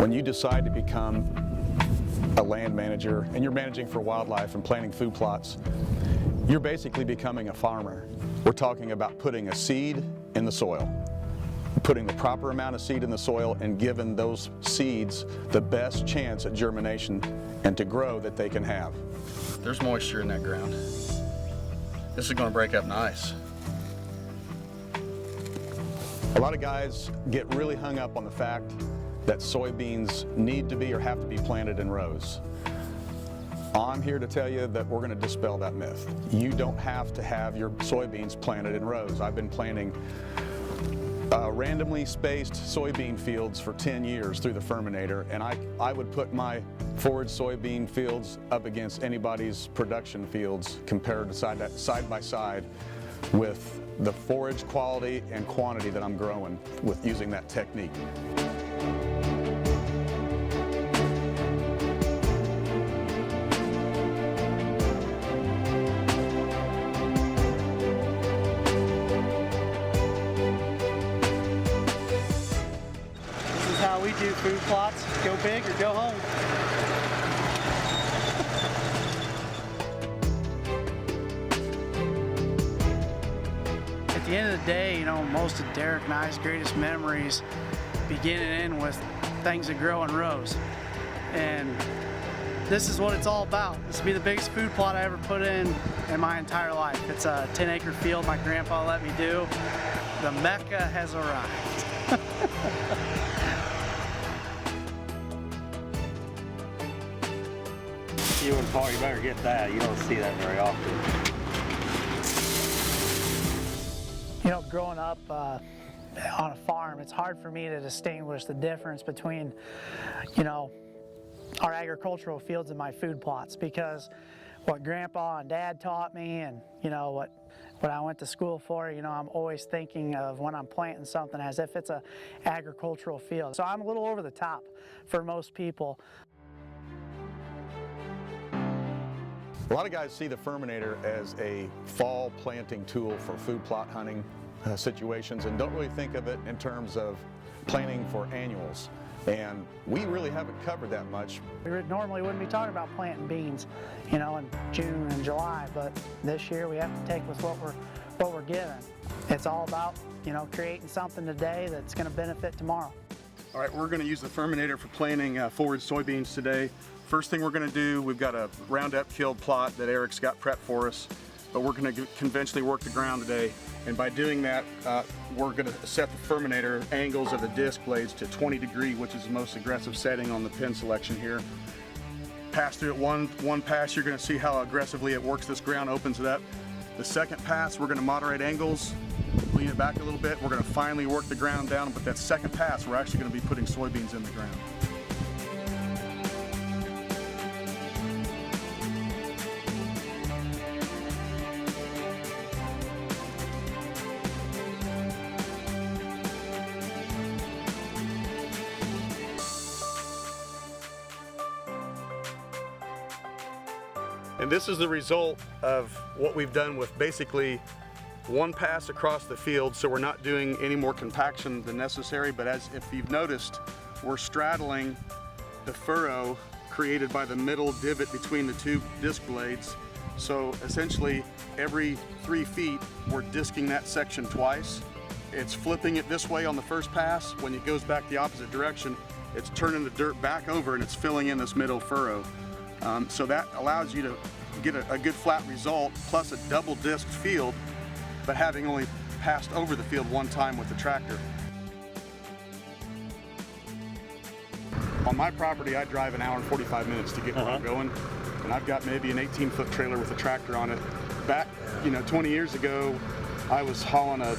When you decide to become a land manager and you're managing for wildlife and planting food plots, you're basically becoming a farmer. We're talking about putting a seed in the soil, putting the proper amount of seed in the soil and giving those seeds the best chance at germination and to grow that they can have. There's moisture in that ground. This is going to break up nice. A lot of guys get really hung up on the fact that soybeans need to be or have to be planted in rows. I'm here to tell you that we're going to dispel that myth. You don't have to have your soybeans planted in rows. I've been planting randomly spaced soybean fields for 10 years through the Firminator, and I would put my forage soybean fields up against anybody's production fields compared to side by side with the forage quality and quantity that I'm growing with using that technique. This is how we do food plots. Go big or go home. At the end of the day, you know, most of Derek and I's greatest memories begin and end with things that grow in rows. And this is what it's all about. This will be the biggest food plot I ever put in my entire life. It's a 10-acre field my grandpa let me do. The Mecca has arrived. You and Paul, you better get that. You don't see that very often. You know, growing up on a farm, it's hard for me to distinguish the difference between, you know, our agricultural fields and my food plots, because what Grandpa and Dad taught me and, you know, what I went to school for, you know, I'm always thinking of when I'm planting something as if it's an agricultural field. So I'm a little over the top for most people. A lot of guys see the Firminator as a fall planting tool for food plot hunting situations and don't really think of it in terms of planting for annuals. And we really haven't covered that much. We normally wouldn't be talking about planting beans, you know, in June and July, but this year we have to take with what we're given. It's all about, you know, creating something today that's going to benefit tomorrow. All right, we're going to use the Firminator for planting forage soybeans today. First thing we're going to do, we've got a Roundup killed plot that Eric's got prepped for us, but we're going to conventionally work the ground today. And by doing that, we're going to set the Firminator angles of the disc blades to 20 degree, which is the most aggressive setting on the pin selection here. Pass through it one pass, you're going to see how aggressively it works this ground, opens it up. The second pass, we're going to moderate angles, lean it back a little bit. We're going to finally work the ground down, but that second pass, we're actually going to be putting soybeans in the ground. And this is the result of what we've done with basically one pass across the field, so we're not doing any more compaction than necessary, but as if you've noticed, we're straddling the furrow created by the middle divot between the two disc blades. So essentially every 3 feet we're disking that section twice. It's flipping it this way on the first pass. When it goes back the opposite direction, it's turning the dirt back over and it's filling in this middle furrow. So that allows you to get a good flat result, plus a double disc field, but having only passed over the field one time with the tractor. On my property, I drive an hour and 45 minutes to get where I'm going, and I've got maybe an 18-foot trailer with a tractor on it. Back, 20 years ago, I was hauling a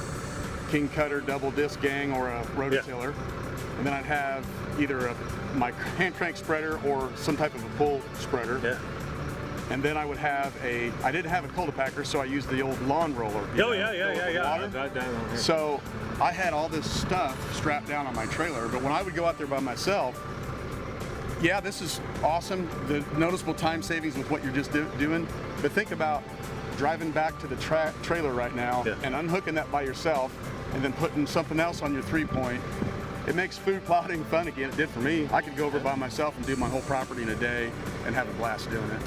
King Cutter double disc gang or a rototiller, and then I'd have either my hand crank spreader or some type of a pull spreader. Yeah. And then I would have I didn't have a cultipacker, so I used the old lawn roller. Yeah. So I had all this stuff strapped down on my trailer, but when I would go out there by myself, yeah, this is awesome, the noticeable time savings with what you're just doing, but think about driving back to the trailer right now and unhooking that by yourself and then putting something else on your 3-point it makes food plotting fun again. It did for me. I could go over by myself and do my whole property in a day and have a blast doing it.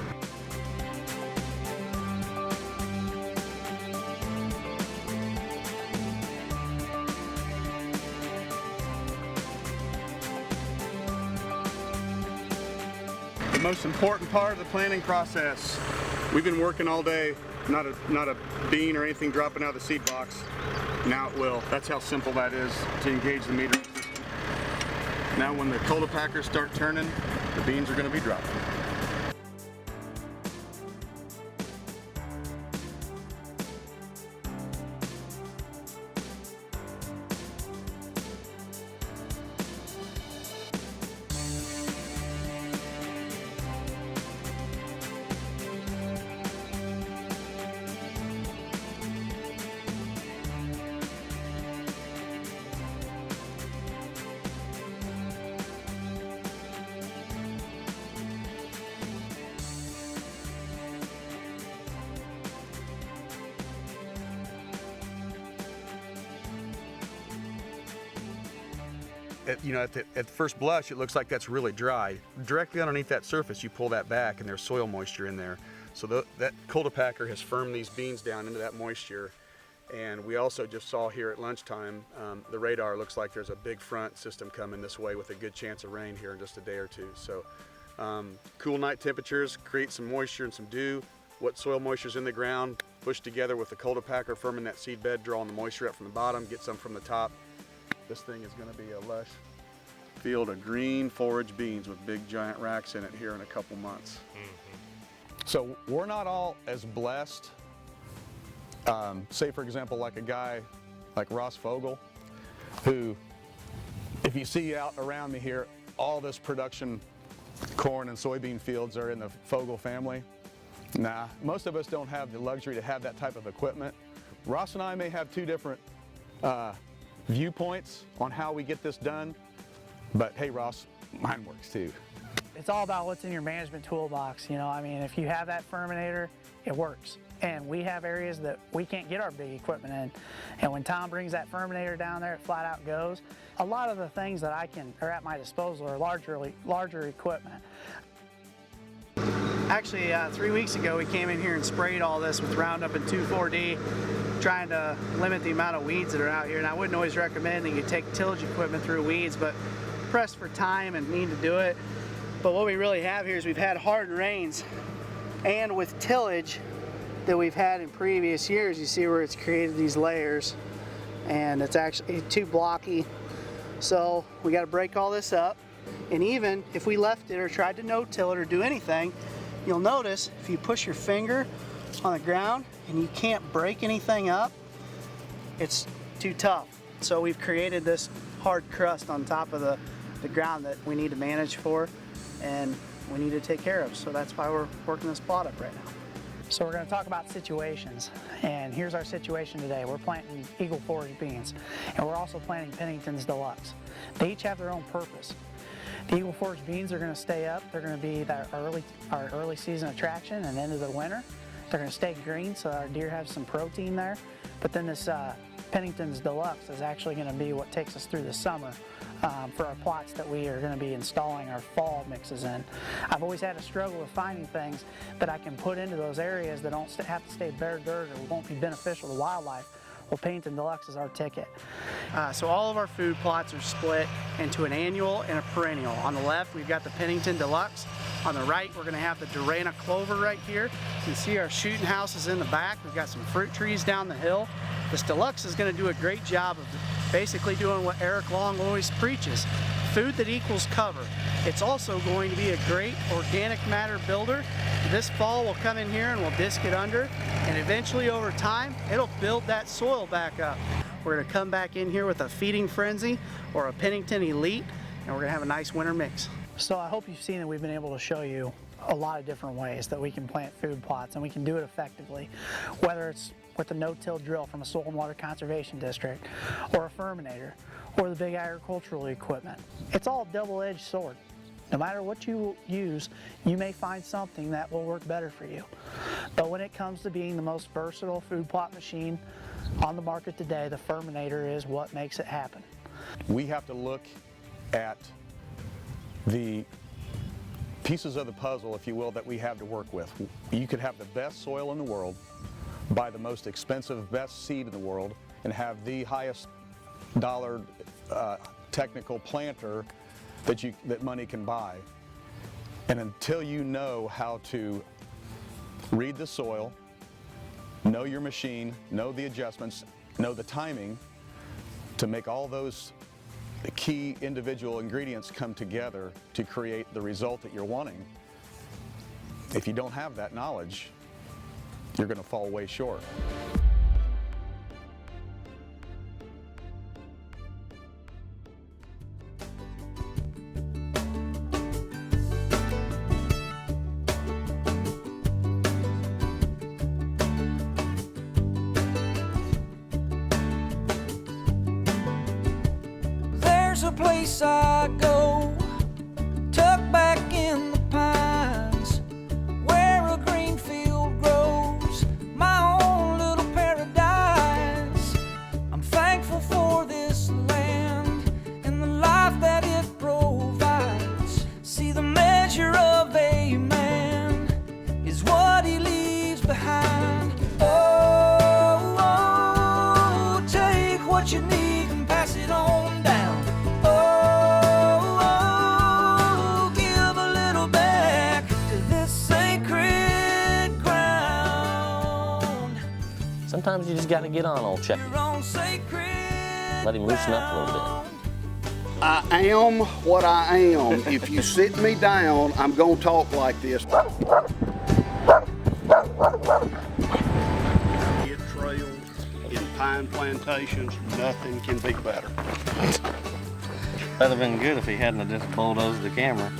The most important part of the planting process. We've been working all day, not a bean or anything dropping out of the seed box. Now it will. That's how simple that is to engage the metering system. Now when the cultipackers start turning, the beans are going to be dropping. At first blush, it looks like that's really dry. Directly underneath that surface, you pull that back and there's soil moisture in there. So that cultipacker has firmed these beans down into that moisture. And we also just saw here at lunchtime, the radar looks like there's a big front system coming this way with a good chance of rain here in just a day or two. So cool night temperatures create some moisture and some dew. What soil moisture is in the ground, pushed together with the cultipacker firming that seed bed, drawing the moisture up from the bottom, get some from the top. This thing is going to be a lush field of green forage beans with big giant racks in it here in a couple months. So we're not all as blessed. Say for example, like a guy like Ross Fogel, who, if you see out around me here, all this production corn and soybean fields are in the Fogel family. Nah, most of us don't have the luxury to have that type of equipment. Ross and I may have two different viewpoints on how we get this done, but hey Ross, mine works too. It's all about what's in your management toolbox. I mean, if you have that Firminator, it works. And we have areas that we can't get our big equipment in. And when Tom brings that Firminator down there, it flat out goes. A lot of the things that are at my disposal are larger equipment. Actually, 3 weeks ago, we came in here and sprayed all this with Roundup and 2,4-D, trying to limit the amount of weeds that are out here. And I wouldn't always recommend that you take tillage equipment through weeds, but pressed for time and need to do it. But what we really have here is we've had hard rains, and with tillage that we've had in previous years, you see where it's created these layers, and it's actually too blocky. So we got to break all this up. And even if we left it or tried to no-till it or do anything, you'll notice if you push your finger on the ground and you can't break anything up, it's too tough. So we've created this hard crust on top of the ground that we need to manage for and we need to take care of. So that's why we're working this plot up right now. So we're going to talk about situations, and here's our situation today. We're planting Eagle Forage beans, and we're also planting Pennington Deluxe. They each have their own purpose. The Eagle Forage beans are going to stay up. They're going to be our early season attraction and into the winter. They're going to stay green so our deer have some protein there. But then this Pennington Deluxe is actually going to be what takes us through the summer for our plots that we are going to be installing our fall mixes in. I've always had a struggle with finding things that I can put into those areas that don't have to stay bare dirt or won't be beneficial to wildlife. Well, Pennington Deluxe is our ticket. So all of our food plots are split into an annual and a perennial. On the left, we've got the Pennington Deluxe. On the right, we're going to have the Durana clover right here. You can see our shooting house is in the back. We've got some fruit trees down the hill. This Deluxe is going to do a great job of basically doing what Eric Long always preaches, food that equals cover. It's also going to be a great organic matter builder. This fall we'll come in here and we'll disc it under, and eventually over time it'll build that soil back up. We're going to come back in here with a Feeding Frenzy or a Pennington Elite, and we're going to have a nice winter mix. So I hope you've seen that we've been able to show you a lot of different ways that we can plant food plots, and we can do it effectively, whether it's with a no-till drill from a soil and water conservation district, or a Firminator, or the big agricultural equipment. It's all a double-edged sword. No matter what you use, you may find something that will work better for you. But when it comes to being the most versatile food plot machine on the market today, the Firminator is what makes it happen. We have to look at the pieces of the puzzle, if you will, that we have to work with. You could have the best soil in the world, buy the most expensive, best seed in the world, and have the highest dollar technical planter that money can buy. And until you know how to read the soil, know your machine, know the adjustments, know the timing to make all those key individual ingredients come together to create the result that you're wanting, if you don't have that knowledge, you're going to fall way short. There's a place I go, tucked back in the pines, where a green field grows, my own little paradise. I'm thankful for this land and the life that it provides. See, the measure of a man is what he leaves behind. Oh, oh, take what you need and pass it on down. Sometimes you just got to get on old Chucky. Let him loosen up a little bit. I am what I am. If you sit me down, I'm going to talk like this. Kid trails in pine plantations, nothing can be better. That'd have been good if he hadn't have just bulldozed the camera.